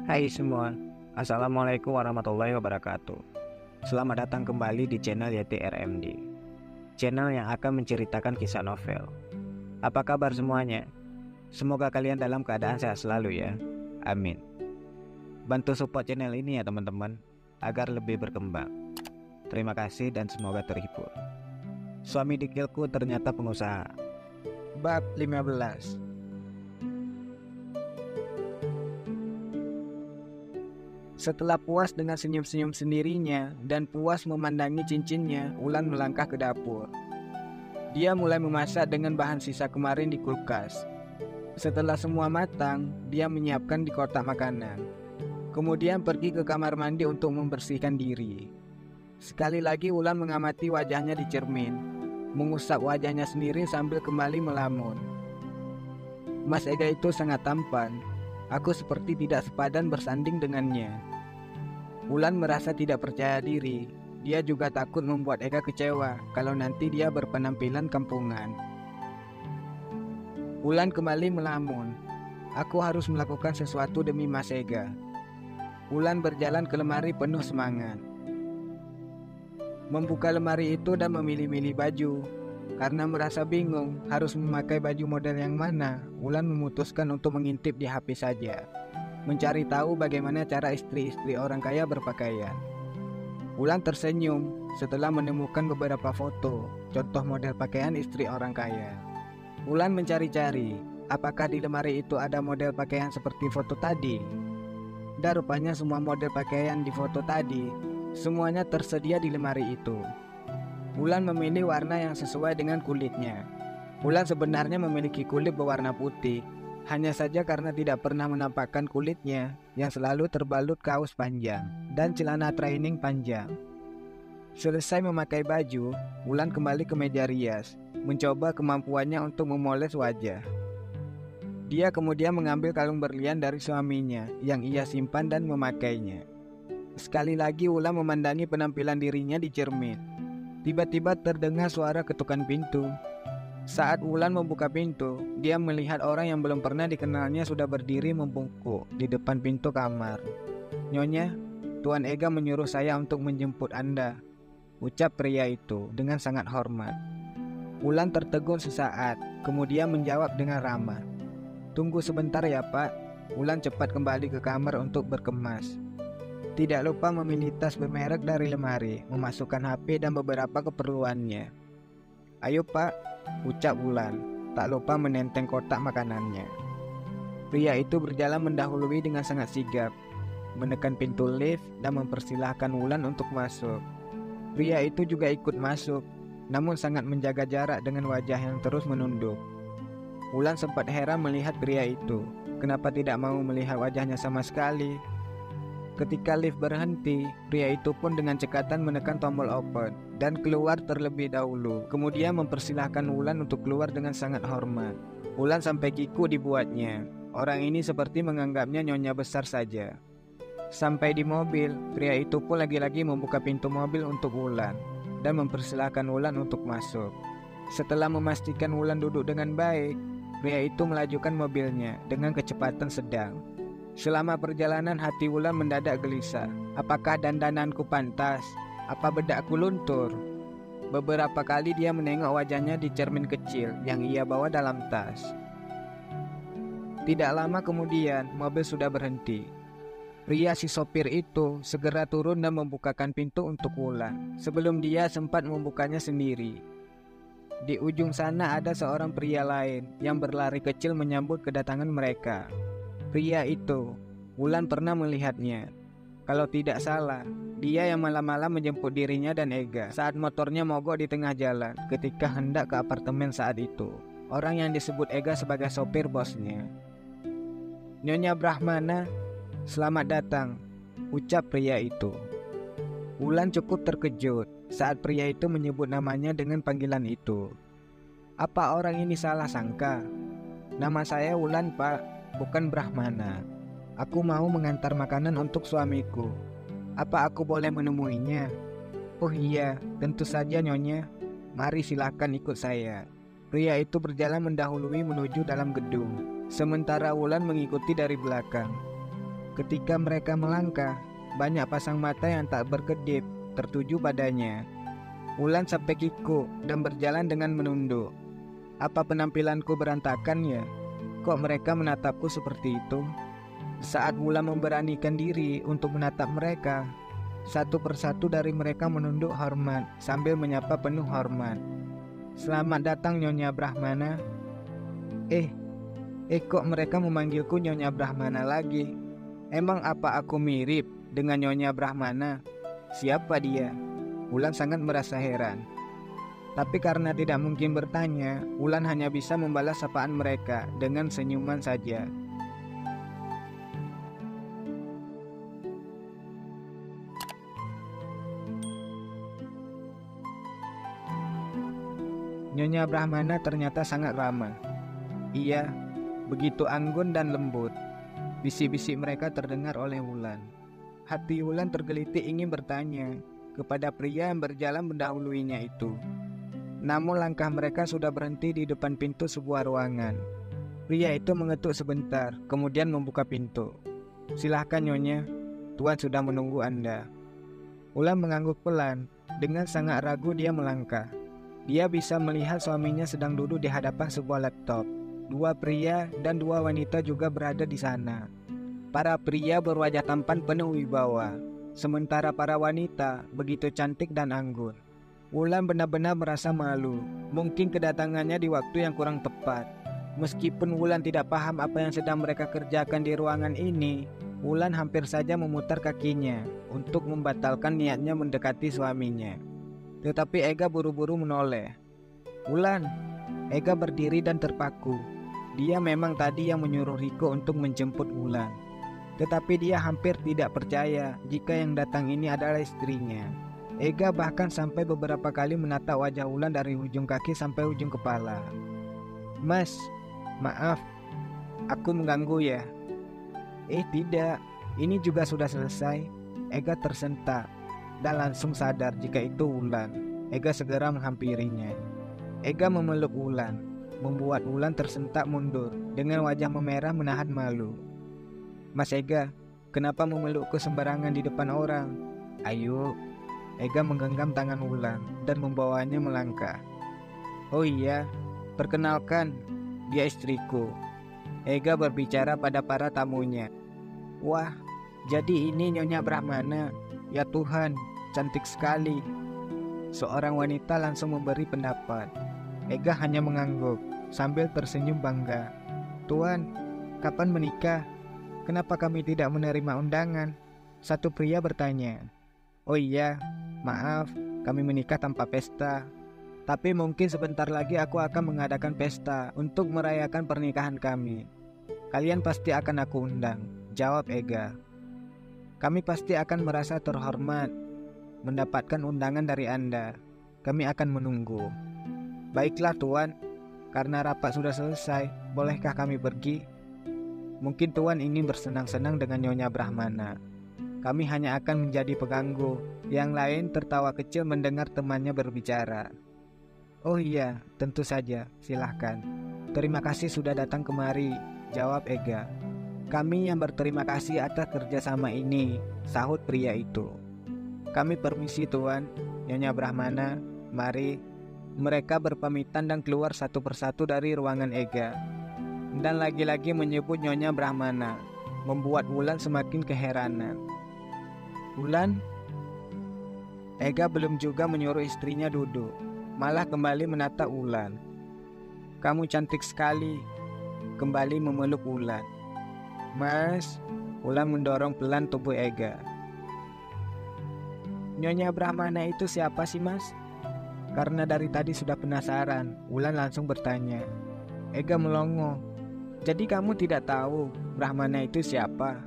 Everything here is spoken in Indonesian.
Hai semua, Assalamualaikum warahmatullahi wabarakatuh. Selamat datang kembali di channel Yeti RMD, channel yang akan menceritakan kisah novel. Apa kabar semuanya? Semoga kalian dalam keadaan sehat selalu ya, amin. Bantu support channel ini ya teman-teman, agar lebih berkembang. Terima kasih dan semoga terhibur. Suami dikilku ternyata pengusaha. Bab 15. Setelah puas dengan senyum-senyum sendirinya dan puas memandangi cincinnya, Wulan melangkah ke dapur. Dia mulai memasak dengan bahan sisa kemarin di kulkas. Setelah semua matang, dia menyiapkan di kotak makanan. Kemudian pergi ke kamar mandi untuk membersihkan diri. Sekali lagi Wulan mengamati wajahnya di cermin, mengusap wajahnya sendiri sambil kembali melamun. Mas Ega itu sangat tampan. Aku seperti tidak sepadan bersanding dengannya. Wulan merasa tidak percaya diri. Dia juga takut membuat Ega kecewa kalau nanti dia berpenampilan kampungan. Wulan kembali melamun. Aku harus melakukan sesuatu demi Mas Ega. Wulan berjalan ke lemari penuh semangat. Membuka lemari itu dan memilih-milih baju. Karena merasa bingung harus memakai baju model yang mana, Wulan memutuskan untuk mengintip di HP saja, mencari tahu bagaimana cara istri-istri orang kaya berpakaian. Wulan tersenyum setelah menemukan beberapa foto contoh model pakaian istri orang kaya. Wulan mencari-cari apakah di lemari itu ada model pakaian seperti foto tadi. Dan rupanya semua model pakaian di foto tadi semuanya tersedia di lemari itu. Wulan memilih warna yang sesuai dengan kulitnya. Wulan sebenarnya memiliki kulit berwarna putih, hanya saja karena tidak pernah menampakkan kulitnya yang selalu terbalut kaos panjang dan celana training panjang. Selesai memakai baju, Wulan kembali ke meja rias, mencoba kemampuannya untuk memoles wajah. Dia kemudian mengambil kalung berlian dari suaminya yang ia simpan dan memakainya. Sekali lagi Wulan memandangi penampilan dirinya di cermin. Tiba-tiba terdengar suara ketukan pintu. Saat Wulan membuka pintu, dia melihat orang yang belum pernah dikenalnya sudah berdiri membungkuk di depan pintu kamar. "Nyonya, Tuan Ega menyuruh saya untuk menjemput Anda," ucap pria itu dengan sangat hormat. Wulan tertegun sesaat, kemudian menjawab dengan ramah, "Tunggu sebentar ya Pak." Wulan cepat kembali ke kamar untuk berkemas. Tidak lupa memilih tas bermerek dari lemari, memasukkan HP dan beberapa keperluannya. "Ayo Pak," ucap Wulan, tak lupa menenteng kotak makanannya. Pria itu berjalan mendahului dengan sangat sigap, menekan pintu lift dan mempersilahkan Wulan untuk masuk. Pria itu juga ikut masuk, namun sangat menjaga jarak dengan wajah yang terus menunduk. Wulan sempat heran melihat pria itu, kenapa tidak mau melihat wajahnya sama sekali. Ketika lift berhenti, pria itu pun dengan cekatan menekan tombol open dan keluar terlebih dahulu. Kemudian mempersilahkan Wulan untuk keluar dengan sangat hormat. Wulan sampai kiku dibuatnya. Orang ini seperti menganggapnya nyonya besar saja. Sampai di mobil, pria itu pun lagi-lagi membuka pintu mobil untuk Wulan dan mempersilahkan Wulan untuk masuk. Setelah memastikan Wulan duduk dengan baik, pria itu melajukan mobilnya dengan kecepatan sedang. Selama perjalanan hati Wulan mendadak gelisah. Apakah dandananku pantas? Apa bedakku luntur? Beberapa kali dia menengok wajahnya di cermin kecil yang ia bawa dalam tas. Tidak lama kemudian mobil sudah berhenti. Pria si sopir itu segera turun dan membukakan pintu untuk Wulan, sebelum dia sempat membukanya sendiri. Di ujung sana ada seorang pria lain yang berlari kecil menyambut kedatangan mereka. Pria itu, Wulan pernah melihatnya. Kalau tidak salah, dia yang malam-malam menjemput dirinya dan Ega saat motornya mogok di tengah jalan ketika hendak ke apartemen saat itu. Orang yang disebut Ega sebagai sopir bosnya. "Nyonya Brahmana, selamat datang," ucap pria itu. Wulan cukup terkejut saat pria itu menyebut namanya dengan panggilan itu. Apa orang ini salah sangka? "Nama saya Wulan Pak, bukan Brahmana. Aku mau mengantar makanan untuk suamiku. Apa aku boleh menemuinya?" "Oh iya, tentu saja nyonya. Mari silakan ikut saya." Pria itu berjalan mendahului menuju dalam gedung, sementara Wulan mengikuti dari belakang. Ketika mereka melangkah, banyak pasang mata yang tak berkedip tertuju padanya. Wulan sampai kikuk dan berjalan dengan menunduk. Apa penampilanku berantakan ya? Kok mereka menatapku seperti itu? Saat Wulan memberanikan diri untuk menatap mereka, satu persatu dari mereka menunduk hormat sambil menyapa penuh hormat. Selamat datang Nyonya Brahmana. Kok mereka memanggilku Nyonya Brahmana lagi? Emang apa aku mirip dengan Nyonya Brahmana? Siapa dia? Wulan sangat merasa heran. Tapi karena tidak mungkin bertanya, Wulan hanya bisa membalas sapaan mereka dengan senyuman saja. Nyonya Brahmana ternyata sangat ramah. Iya, begitu anggun dan lembut. Bisik-bisik mereka terdengar oleh Wulan. Hati Wulan tergelitik ingin bertanya kepada pria yang berjalan mendahuluinya itu. Namun langkah mereka sudah berhenti di depan pintu sebuah ruangan. Pria itu mengetuk sebentar, kemudian membuka pintu. Silahkan Nyonya, Tuan sudah menunggu Anda. Wulan mengangguk pelan, dengan sangat ragu dia melangkah. Dia bisa melihat suaminya sedang duduk di hadapan sebuah laptop. Dua pria dan dua wanita juga berada di sana. Para pria berwajah tampan penuh wibawa, sementara para wanita begitu cantik dan anggun. Wulan benar-benar merasa malu, mungkin kedatangannya di waktu yang kurang tepat. Meskipun Wulan tidak paham apa yang sedang mereka kerjakan di ruangan ini, Wulan hampir saja memutar kakinya untuk membatalkan niatnya mendekati suaminya. Tetapi Ega buru-buru menoleh. Wulan, Ega berdiri dan terpaku. Dia memang tadi yang menyuruh Riko untuk menjemput Wulan. Tetapi dia hampir tidak percaya jika yang datang ini adalah istrinya. Ega bahkan sampai beberapa kali menatap wajah Wulan dari ujung kaki sampai ujung kepala. Mas, maaf, aku mengganggu ya? Tidak, ini juga sudah selesai. Ega tersentak dan langsung sadar jika itu Wulan. Ega segera menghampirinya. Ega memeluk Wulan, membuat Wulan tersentak mundur dengan wajah memerah menahan malu. Mas Ega, kenapa memelukku sembarangan di depan orang? Ayo. Ega menggenggam tangan Wulan dan membawanya melangkah. Oh iya, perkenalkan, dia istriku. Ega berbicara pada para tamunya. Wah, jadi ini Nyonya Brahmana. Ya Tuhan, cantik sekali. Seorang wanita langsung memberi pendapat. Ega hanya mengangguk sambil tersenyum bangga. Tuan, kapan menikah? Kenapa kami tidak menerima undangan? Satu pria bertanya. Oh iya, maaf, kami menikah tanpa pesta. Tapi mungkin sebentar lagi aku akan mengadakan pesta untuk merayakan pernikahan kami. Kalian pasti akan aku undang, jawab Ega. Kami pasti akan merasa terhormat mendapatkan undangan dari Anda. Kami akan menunggu. Baiklah Tuan, karena rapat sudah selesai, bolehkah kami pergi? Mungkin Tuan ingin bersenang-senang dengan Nyonya Brahmana. Kami hanya akan menjadi pengganggu. Yang lain tertawa kecil mendengar temannya berbicara. Oh iya, tentu saja, silahkan. Terima kasih sudah datang kemari, jawab Ega. Kami yang berterima kasih atas kerjasama ini, sahut pria itu. Kami permisi Tuan, Nyonya Brahmana, mari. Mereka berpamitan dan keluar satu persatu dari ruangan Ega. Dan lagi-lagi menyebut Nyonya Brahmana, membuat Wulan semakin keheranan. Wulan? Ega belum juga menyuruh istrinya duduk, malah kembali menatap Wulan. Kamu cantik sekali, kembali memeluk Wulan. Mas, Wulan mendorong pelan tubuh Ega. Nyonya Brahmana itu siapa sih mas? Karena dari tadi sudah penasaran, Wulan langsung bertanya. Ega melongo. Jadi kamu tidak tahu Brahmana itu siapa?